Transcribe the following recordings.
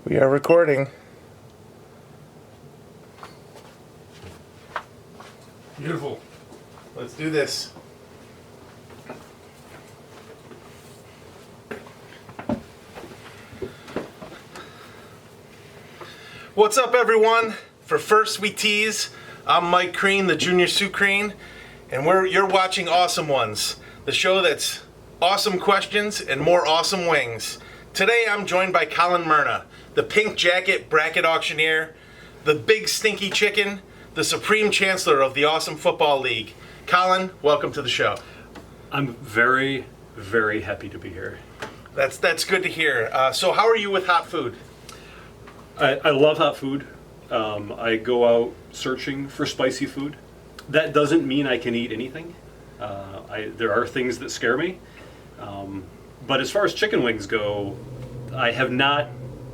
We are recording. Beautiful. Let's do this. What's up, everyone? For First We Tease, I'm Mike Crean, the Junior Sue Crean, and you're watching Awesome Ones, the show that's awesome questions and more awesome wings. Today I'm joined by Colin Merna, the pink jacket bracket auctioneer, the big stinky chicken, the supreme chancellor of the Awesome Football League. Colin, welcome to the show. I'm very, very happy to be here. That's good to hear. So how are you with hot food? I love hot food. I go out searching for spicy food. That doesn't mean I can eat anything. There are things that scare me. But as far as chicken wings go, I have not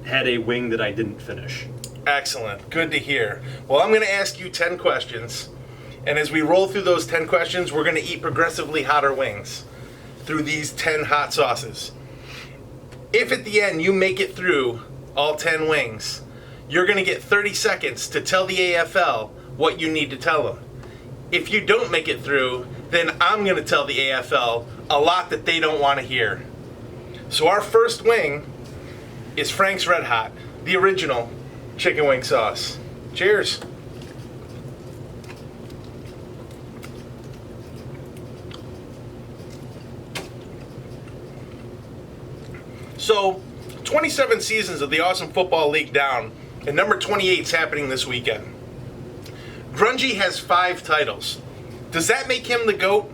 had a wing that I didn't finish. Excellent. Good to hear. Well, I'm going to ask you 10 questions. And as we roll through those 10 questions, we're going to eat progressively hotter wings through these 10 hot sauces. If at the end you make it through all 10 wings, you're going to get 30 seconds to tell the AFL what you need to tell them. If you don't make it through, then I'm going to tell the AFL a lot that they don't want to hear. So our first wing is Frank's Red Hot, the original chicken wing sauce. Cheers. So, 27 seasons of the Awesome Football League down, and number 28 is happening this weekend. Grungy has 5 titles. Does that make him the GOAT?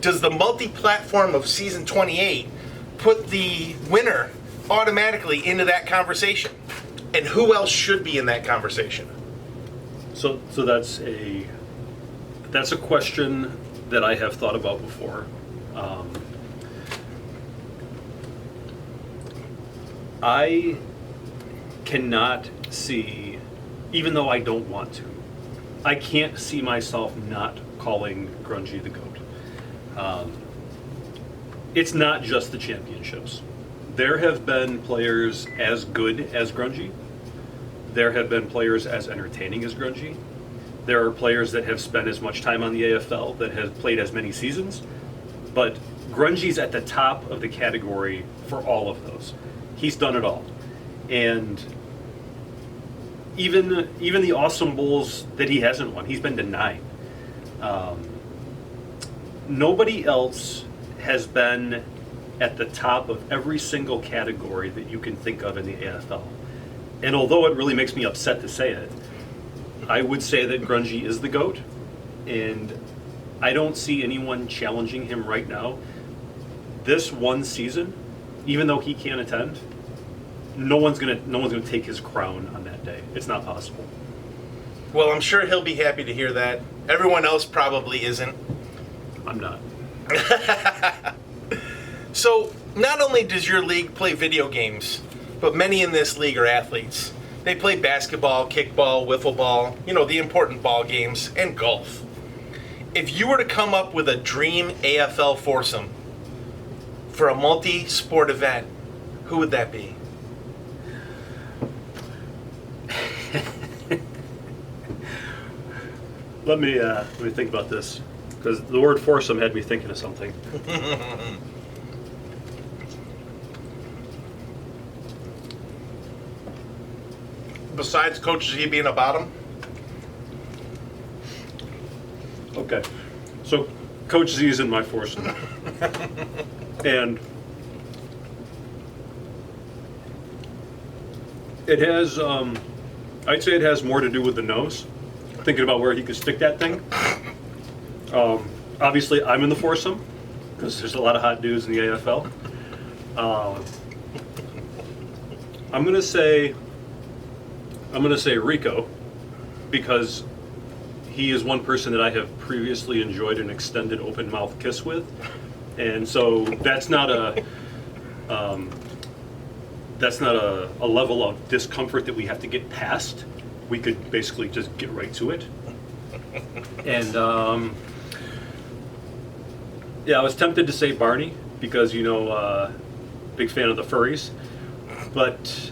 Does the multi-platform of season 28 put the winner automatically into that conversation? And who else should be in that conversation? So that's a question that I have thought about before. I cannot see, even though I don't want to, I can't see myself not calling Grungy the GOAT. It's not just the championships. There have been players as good as Grungy. There have been players as entertaining as Grungy. There are players that have spent as much time on the AFL, that have played as many seasons. But Grungy's at the top of the category for all of those. He's done it all. And even the Awesome Bowls that he hasn't won, he's been to 9. Nobody else has been at the top of every single category that you can think of in the AFL. And although it really makes me upset to say it, I would say that Grungy is the GOAT, and I don't see anyone challenging him right now. This one season, even though he can't attend, no one's gonna take his crown on that day. It's not possible. Well, I'm sure he'll be happy to hear that. Everyone else probably isn't. I'm not. So, not only does your league play video games, but many in this league are athletes. They play basketball, kickball, wiffle ball, the important ball games, and golf. If you were to come up with a dream AFL foursome for a multi-sport event, who would that be? Let me think about this, because the word foursome had me thinking of something. Besides Coach Z being a bottom? Okay, so Coach Z is in my foursome. And it has, I'd say it has more to do with the nose. Thinking about where he could stick that thing. Obviously, I'm in the foursome because there's a lot of hot dudes in the AFL. I'm gonna say Rico, because he is one person that I have previously enjoyed an extended open mouth kiss with, and so that's not a level of discomfort that we have to get past. We could basically just get right to it. And yeah, I was tempted to say Barney because big fan of the furries, but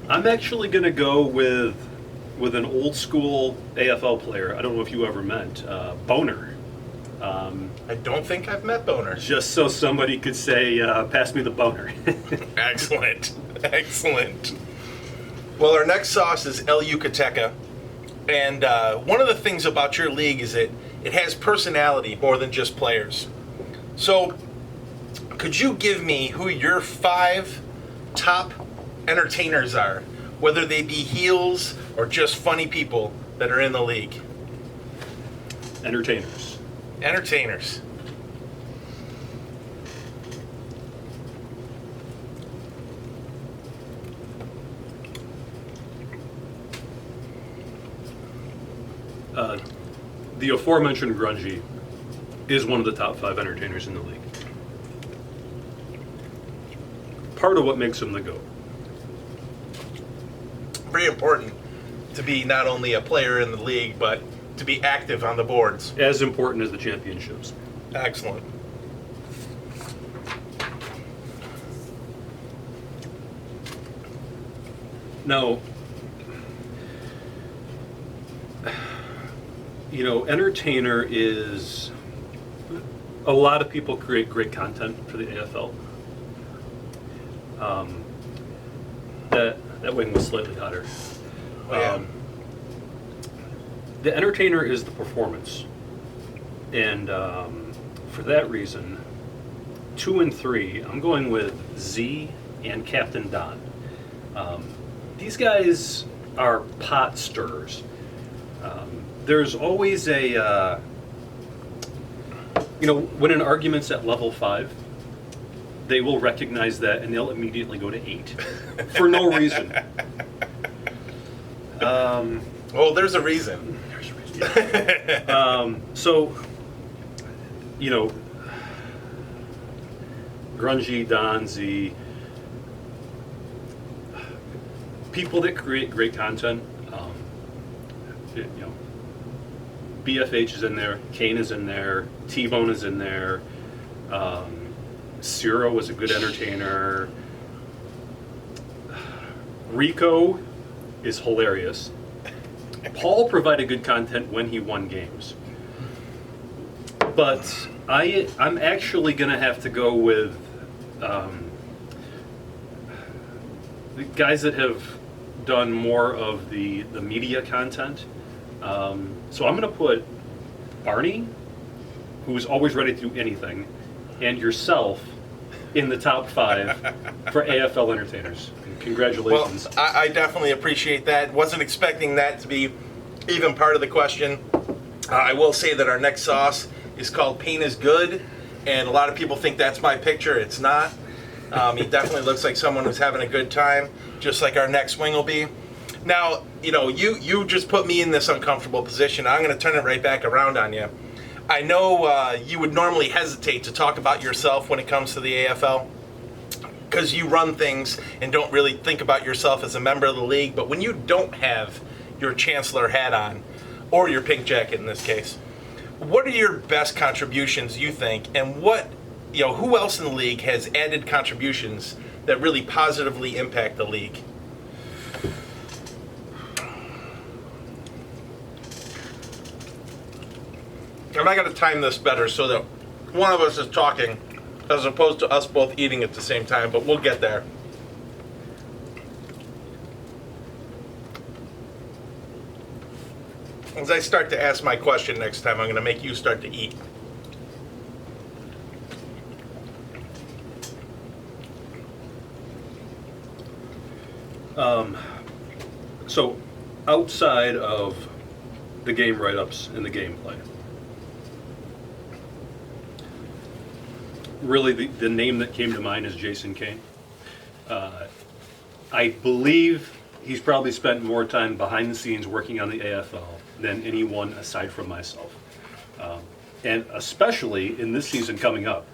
I'm actually going to go with an old school AFL player. I don't know if you ever met Boner. I don't think I've met Boner. Just so somebody could say, "Pass me the boner." Excellent. Excellent. Well, our next sauce is El Yucateca. And one of the things about your league is it has personality more than just players. So, could you give me who your 5 top entertainers are, whether they be heels or just funny people that are in the league? Entertainers. Entertainers. The aforementioned Grungy is one of the top 5 entertainers in the league. Part of what makes him the GOAT. Very important to be not only a player in the league, but to be active on the boards. As important as the championships. Excellent. Now, entertainer is... A lot of people create great content for the AFL. That wing was slightly hotter. Oh, yeah. The entertainer is the performance. And for that reason, 2 and 3, I'm going with Z and Captain Don. These guys are pot stirrers. There's always a, when an argument's at level 5, they will recognize that and they'll immediately go to 8 for no reason. Well, there's a reason. There's a reason. Yeah. Grungy, Don, Z, people that create great content. BFH is in there, Kane is in there, T-Bone is in there, Ciro was a good entertainer, Rico is hilarious. Paul provided good content when he won games. But I'm actually going to have to go with the guys that have done more of the media content. So I'm going to put Barney, who's always ready to do anything, and yourself in the top 5 for AFL entertainers. Congratulations. Well, I definitely appreciate that. Wasn't expecting that to be even part of the question. I will say that our next sauce is called Pain is Good, and a lot of people think that's my picture. It's not. He definitely looks like someone who's having a good time, just like our next wing will be. Now, you just put me in this uncomfortable position. I'm going to turn it right back around on you. I know you would normally hesitate to talk about yourself when it comes to the AFL because you run things and don't really think about yourself as a member of the league. But when you don't have your Chancellor hat on, or your pink jacket in this case, what are your best contributions, you think, and who else in the league has added contributions that really positively impact the league? And I got to time this better so that one of us is talking as opposed to us both eating at the same time, but we'll get there. As I start to ask my question next time, I'm going to make you start to eat. So, outside of the game write-ups and the gameplay, really the name that came to mind is Jason Kane. I believe he's probably spent more time behind the scenes working on the AFL than anyone aside from myself. And especially in this season coming up,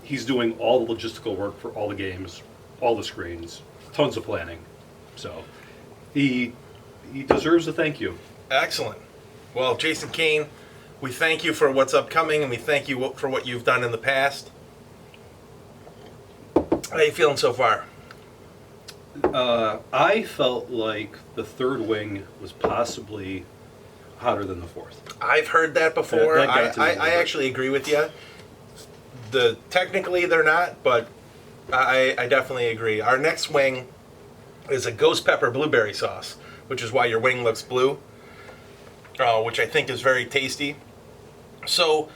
he's doing all the logistical work for all the games, all the screens, tons of planning. So he deserves a thank you. Excellent. Well, Jason Kane, we thank you for what's upcoming, and we thank you for what you've done in the past. How are you feeling so far? I felt like the third wing was possibly hotter than the fourth. I've heard that before. That got to me a little I bit. actually agree with you. Technically they're not, but I definitely agree. Our next wing is a ghost pepper blueberry sauce, which is why your wing looks blue, which I think is very tasty. So,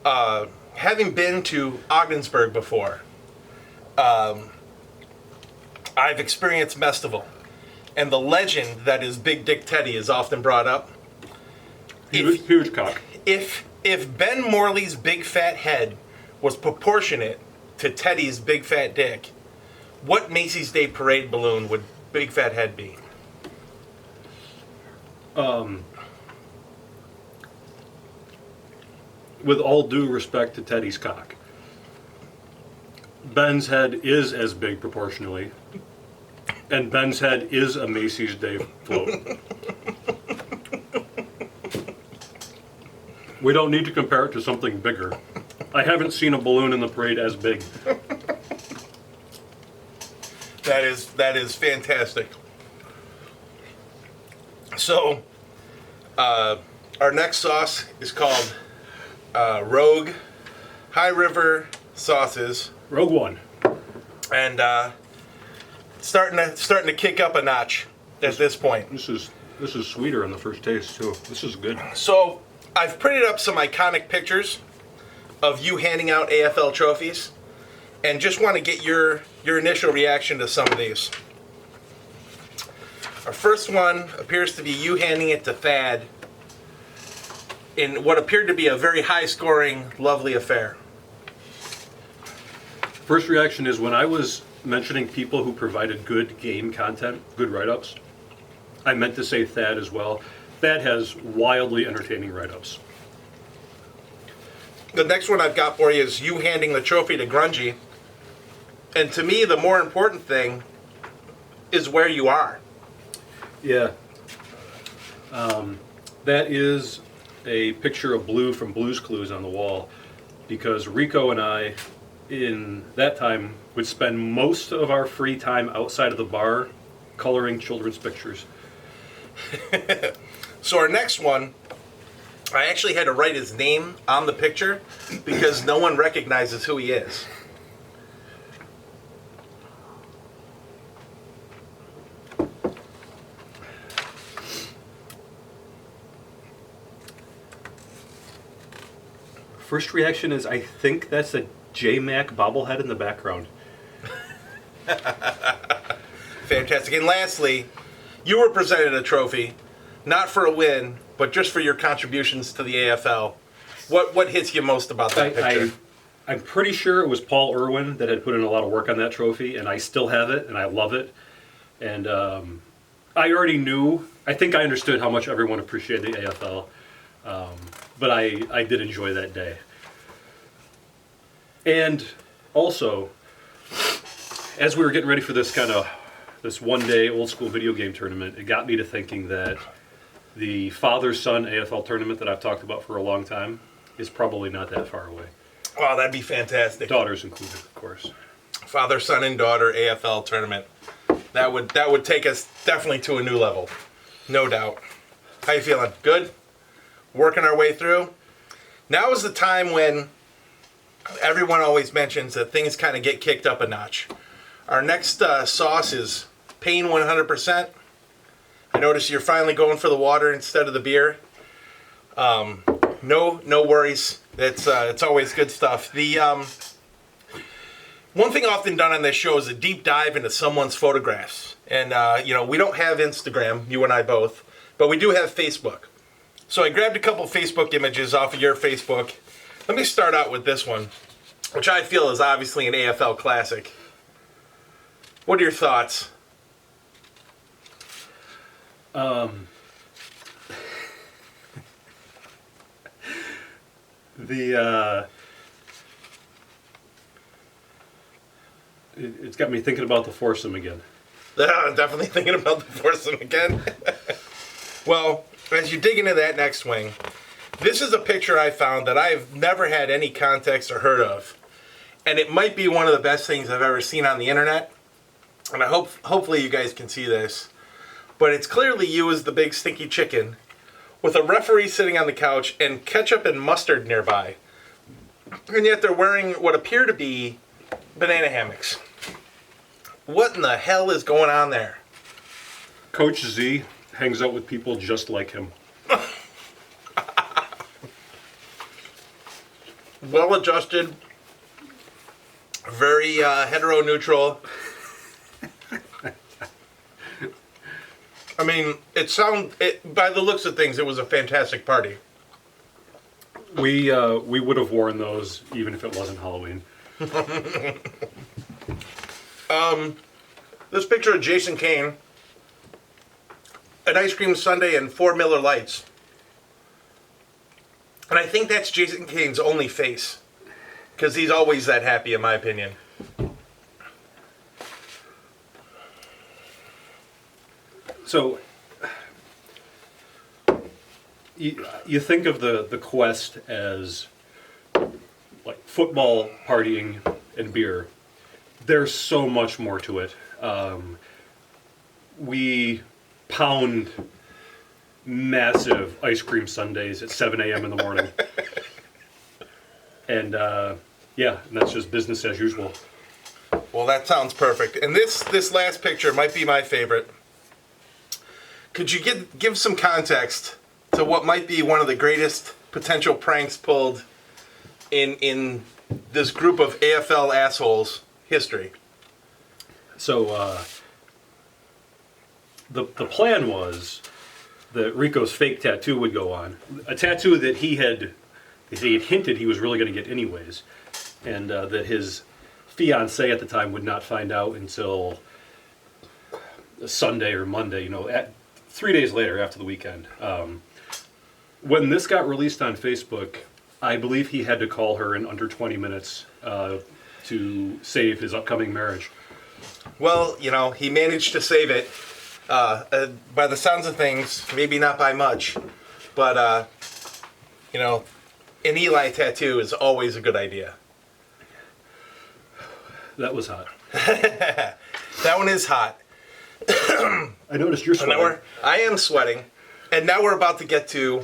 having been to Ogdensburg before, I've experienced Mestival, and the legend that is Big Dick Teddy is often brought up. Huge cock. If Ben Morley's big fat head was proportionate to Teddy's big fat dick, what Macy's Day Parade balloon would Big Fat Head be? With all due respect to Teddy's cock, Ben's head is as big proportionally, and Ben's head is a Macy's Day float. We don't need to compare it to something bigger. I haven't seen a balloon in the parade as big. That is fantastic. So, our next sauce is called Rogue High River Sauces, Rogue One. and starting to kick up a notch at this point. This is sweeter in the first taste too. This is good. So, I've printed up some iconic pictures of you handing out AFL trophies, and just want to get your initial reaction to some of these. Our first one appears to be you handing it to Thad in what appeared to be a very high-scoring, lovely affair. First reaction is when I was mentioning people who provided good game content, good write-ups, I meant to say Thad as well. Thad has wildly entertaining write-ups. The next one I've got for you is you handing the trophy to Grungy. And to me, the more important thing is where you are. Yeah. That is a picture of Blue from Blue's Clues on the wall, because Rico and I, in that time, would spend most of our free time outside of the bar coloring children's pictures. So our next one, I actually had to write his name on the picture because no one recognizes who he is. First reaction is I think that's a J-Mac bobblehead in the background. Fantastic. And lastly, you were presented a trophy, not for a win, but just for your contributions to the AFL. What hits you most about that picture? I'm pretty sure it was Paul Irwin that had put in a lot of work on that trophy, and I still have it, and I love it. And I already knew, I think I understood how much everyone appreciated the AFL, but I did enjoy that day. And also, as we were getting ready for this this one-day old-school video game tournament, it got me to thinking that the father-son AFL tournament that I've talked about for a long time is probably not that far away. Oh, that'd be fantastic. Daughters included, of course. Father, son, and daughter AFL tournament. That would take us definitely to a new level, no doubt. How you feeling? Good? Working our way through? Now is the time when everyone always mentions that things kind of get kicked up a notch. Our next sauce is Pain 100%. I notice you're finally going for the water instead of the beer. No worries. It's always good stuff. The one thing often done on this show is a deep dive into someone's photographs. And we don't have Instagram, you and I both, but we do have Facebook. So I grabbed a couple Facebook images off of your Facebook. Let me start out with this one, which I feel is obviously an AFL classic. What are your thoughts? It's got me thinking about the foursome again. Definitely thinking about the foursome again. Well, as you dig into that next wing, this is a picture I found that I've never had any context or heard of. And it might be one of the best things I've ever seen on the internet. and hopefully you guys can see this, but it's clearly you as the big stinky chicken with a referee sitting on the couch and ketchup and mustard nearby. And yet they're wearing what appear to be banana hammocks. What in the hell is going on there? Coach Z hangs out with people just like him. Well-adjusted, very hetero-neutral. I mean, by the looks of things, it was a fantastic party. We would have worn those even if it wasn't Halloween. This picture of Jason Kane, an ice cream sundae and 4 Miller Lights. And I think that's Jason Kane's only face. Because he's always that happy, in my opinion. So, you think of the quest as like football, partying, and beer. There's so much more to it. We pound massive ice cream sundaes at 7 a.m. in the morning. And and that's just business as usual. Well, that sounds perfect. And this last picture might be my favorite. Could you give some context to what might be one of the greatest potential pranks pulled in this group of AFL assholes history? So the plan was that Rico's fake tattoo would go on. A tattoo that he had hinted he was really going to get anyways. And that his fiancée at the time would not find out until Sunday or Monday, 3 days later after the weekend. When this got released on Facebook, I believe he had to call her in under 20 minutes to save his upcoming marriage. Well, he managed to save it. By the sounds of things, maybe not by much, but, an Eli tattoo is always a good idea. That was hot. That one is hot. I noticed you're sweating. I am sweating. And now we're about to get to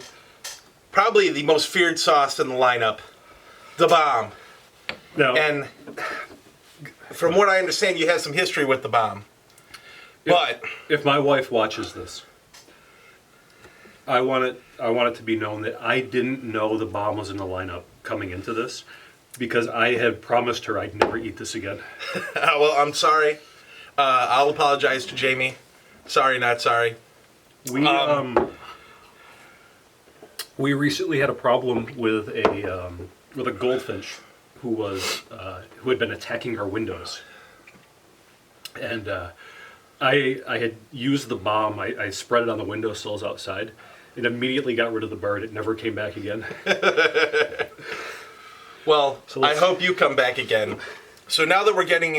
probably the most feared sauce in the lineup, the bomb. No. And from what I understand, you have some history with the bomb. But if my wife watches this, I want it to be known that I didn't know the bomb was in the lineup coming into this, because I had promised her I'd never eat this again. Well, I'm sorry. I'll apologize to Jamie. Sorry, not sorry. We recently had a problem with a goldfinch who had been attacking our windows, and I had used the bomb. I spread it on the windowsills outside. It immediately got rid of the bird. It never came back again. Well, I hope you come back again. So now that we're getting